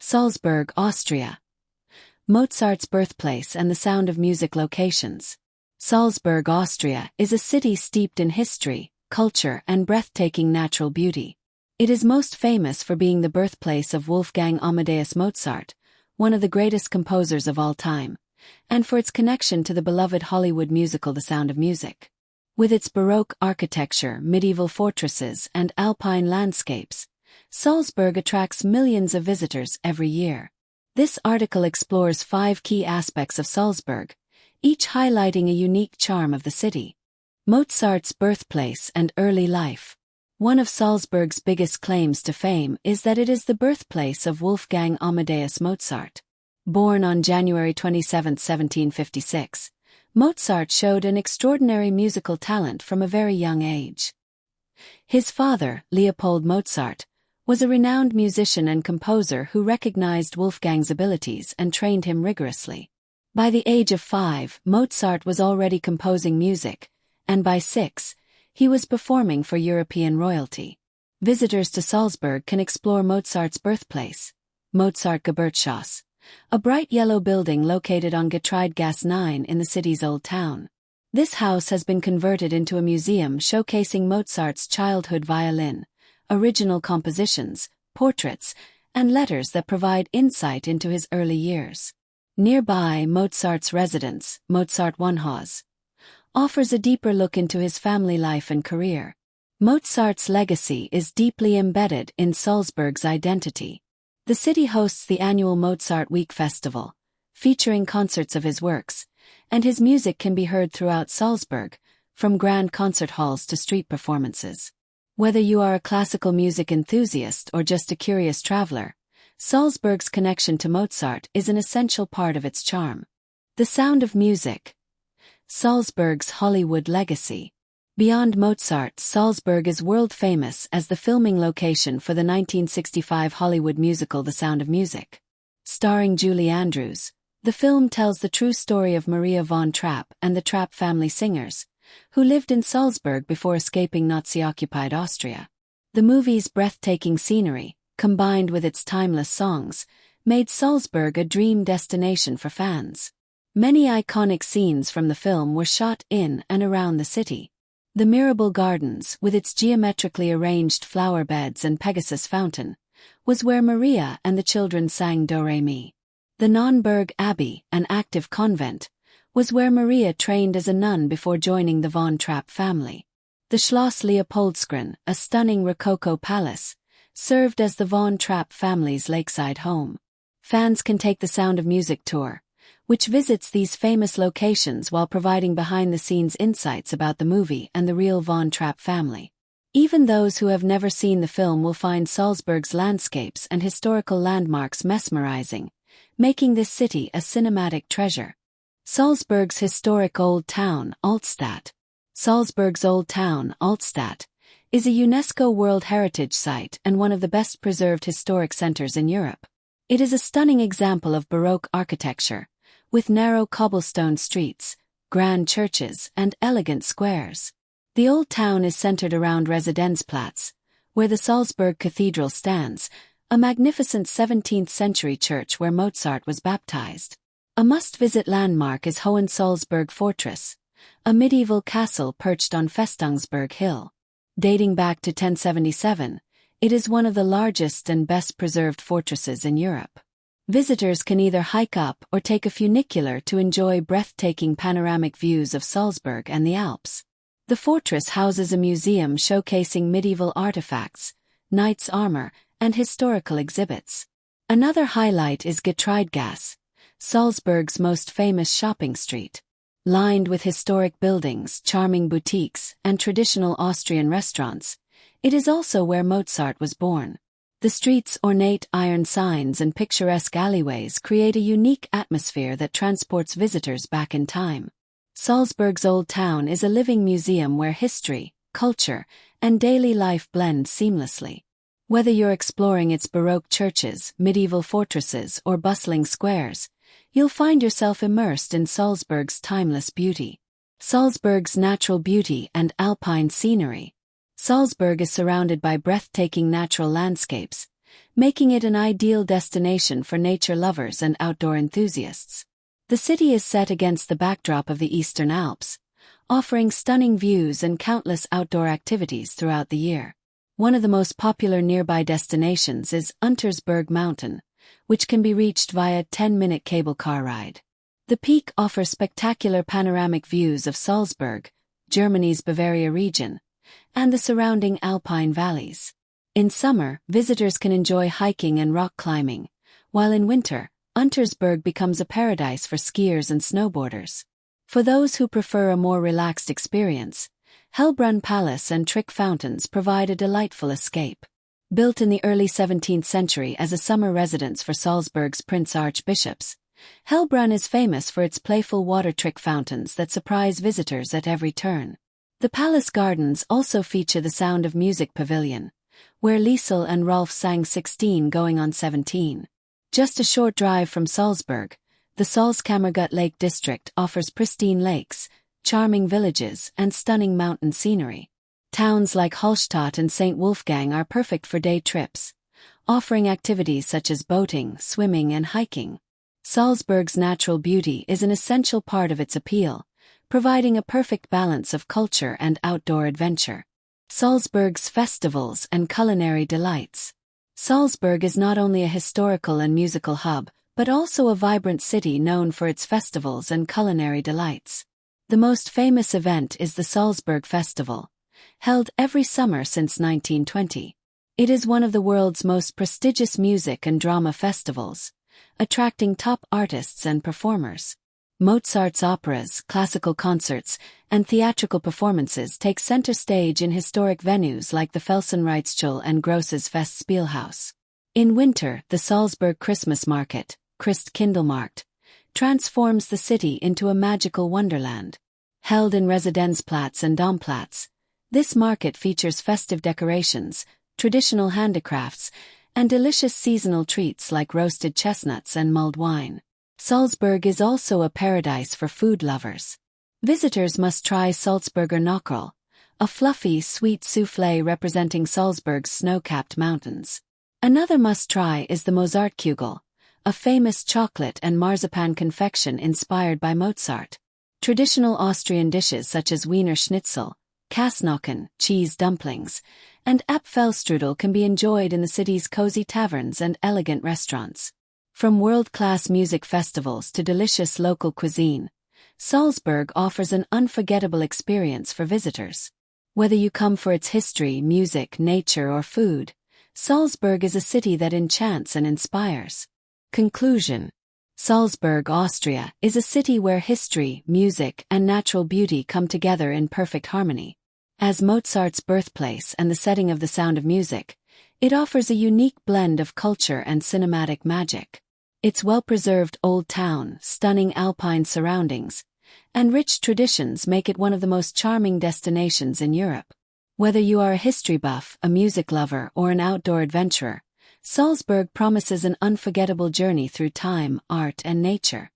Salzburg, Austria. Mozart's birthplace and the sound of music locations. Salzburg, Austria, is a city steeped in history, culture, and breathtaking natural beauty. It is most famous for being the birthplace of Wolfgang Amadeus Mozart, one of the greatest composers of all time, and for its connection to the beloved Hollywood musical The Sound of Music. With its Baroque architecture, medieval fortresses, and Alpine landscapes, Salzburg attracts millions of visitors every year. This article explores 5 key aspects of Salzburg, each highlighting a unique charm of the city. Mozart's birthplace and early life. One of Salzburg's biggest claims to fame is that it is the birthplace of Wolfgang Amadeus Mozart. Born on January 27, 1756, Mozart showed an extraordinary musical talent from a very young age. His father, Leopold Mozart, was a renowned musician and composer who recognized Wolfgang's abilities and trained him rigorously. By the age of 5, Mozart was already composing music, and by 6, he was performing for European royalty. Visitors to Salzburg can explore Mozart's birthplace, Mozart Geburtshaus, a bright yellow building located on Getreidegasse 9 in the city's Old Town. This house has been converted into a museum showcasing Mozart's childhood violin, original compositions, portraits, and letters that provide insight into his early years. Nearby, Mozart's residence, Mozart-Wohnhaus, offers a deeper look into his family life and career. Mozart's legacy is deeply embedded in Salzburg's identity. The city hosts the annual Mozart Week Festival, featuring concerts of his works, and his music can be heard throughout Salzburg, from grand concert halls to street performances. Whether you are a classical music enthusiast or just a curious traveler, Salzburg's connection to Mozart is an essential part of its charm. The Sound of Music. Salzburg's Hollywood legacy. Beyond Mozart, Salzburg is world-famous as the filming location for the 1965 Hollywood musical The Sound of Music. Starring Julie Andrews, the film tells the true story of Maria von Trapp and the Trapp family singers, who lived in Salzburg before escaping Nazi-occupied Austria. The movie's breathtaking scenery, combined with its timeless songs, made Salzburg a dream destination for fans. Many iconic scenes from the film were shot in and around the city. The Mirabell Gardens, with its geometrically arranged flower beds and Pegasus fountain, was where Maria and the children sang Do-Re-Mi. The Nonnberg Abbey, an active convent, was where Maria trained as a nun before joining the von Trapp family. The Schloss Leopoldskron, a stunning Rococo palace, served as the von Trapp family's lakeside home. Fans can take the Sound of Music tour, which visits these famous locations while providing behind-the-scenes insights about the movie and the real von Trapp family. Even those who have never seen the film will find Salzburg's landscapes and historical landmarks mesmerizing, making this city a cinematic treasure. Salzburg's historic Old Town, Altstadt. Salzburg's Old Town, Altstadt, is a UNESCO World Heritage Site and one of the best-preserved historic centers in Europe. It is a stunning example of Baroque architecture, with narrow cobblestone streets, grand churches, and elegant squares. The Old Town is centered around Residenzplatz, where the Salzburg Cathedral stands, a magnificent 17th-century church where Mozart was baptized. A must-visit landmark is Hohensalzburg Fortress, a medieval castle perched on Festungsberg Hill. Dating back to 1077, it is one of the largest and best-preserved fortresses in Europe. Visitors can either hike up or take a funicular to enjoy breathtaking panoramic views of Salzburg and the Alps. The fortress houses a museum showcasing medieval artifacts, knights' armor, and historical exhibits. Another highlight is Getreidegasse, Salzburg's most famous shopping street. Lined with historic buildings, charming boutiques, and traditional Austrian restaurants, it is also where Mozart was born. The street's ornate iron signs and picturesque alleyways create a unique atmosphere that transports visitors back in time. Salzburg's Old Town is a living museum where history, culture, and daily life blend seamlessly. Whether you're exploring its Baroque churches, medieval fortresses, or bustling squares, you'll find yourself immersed in Salzburg's timeless beauty. Salzburg's natural beauty and Alpine scenery. Salzburg is surrounded by breathtaking natural landscapes, making it an ideal destination for nature lovers and outdoor enthusiasts. The city is set against the backdrop of the Eastern Alps, offering stunning views and countless outdoor activities throughout the year. One of the most popular nearby destinations is Untersberg Mountain, which can be reached via a 10-minute cable car ride. The peak offers spectacular panoramic views of Salzburg, Germany's Bavaria region, and the surrounding Alpine valleys. In summer, visitors can enjoy hiking and rock climbing, while in winter, Untersberg becomes a paradise for skiers and snowboarders. For those who prefer a more relaxed experience, Hellbrunn Palace and Trick Fountains provide a delightful escape. Built in the early 17th century as a summer residence for Salzburg's prince archbishops, Hellbrunn is famous for its playful water trick fountains that surprise visitors at every turn. The palace gardens also feature the Sound of Music Pavilion, where Liesl and Rolf sang 16 going on 17. Just a short drive from Salzburg, the Salzkammergut Lake District offers pristine lakes, charming villages, and stunning mountain scenery. Towns like Altstadt and St. Wolfgang are perfect for day trips, offering activities such as boating, swimming, and hiking. Salzburg's natural beauty is an essential part of its appeal, providing a perfect balance of culture and outdoor adventure. Salzburg's festivals and culinary delights. Salzburg is not only a historical and musical hub, but also a vibrant city known for its festivals and culinary delights. The most famous event is the Salzburg Festival, held every summer since 1920. It is one of the world's most prestigious music and drama festivals, attracting top artists and performers. Mozart's operas, classical concerts, and theatrical performances take center stage in historic venues like the Felsenreitschule and Grosses Festspielhaus. In winter, the Salzburg Christmas Market, Christkindlmarkt, transforms the city into a magical wonderland. Held in Residenzplatz and Domplatz, this market features festive decorations, traditional handicrafts, and delicious seasonal treats like roasted chestnuts and mulled wine. Salzburg is also a paradise for food lovers. Visitors must try Salzburger Knöckerl, a fluffy, sweet soufflé representing Salzburg's snow-capped mountains. Another must-try is the Mozartkugel, a famous chocolate and marzipan confection inspired by Mozart. Traditional Austrian dishes such as Wiener Schnitzel, Käsknochen, cheese dumplings, and Apfelstrudel can be enjoyed in the city's cozy taverns and elegant restaurants. From world-class music festivals to delicious local cuisine, Salzburg offers an unforgettable experience for visitors. Whether you come for its history, music, nature, or food, Salzburg is a city that enchants and inspires. Conclusion. Salzburg, Austria, is a city where history, music, and natural beauty come together in perfect harmony. As Mozart's birthplace and the setting of The Sound of Music, it offers a unique blend of culture and cinematic magic. Its well-preserved old town, stunning Alpine surroundings, and rich traditions make it one of the most charming destinations in Europe. Whether you are a history buff, a music lover, or an outdoor adventurer, Salzburg promises an unforgettable journey through time, art, and nature.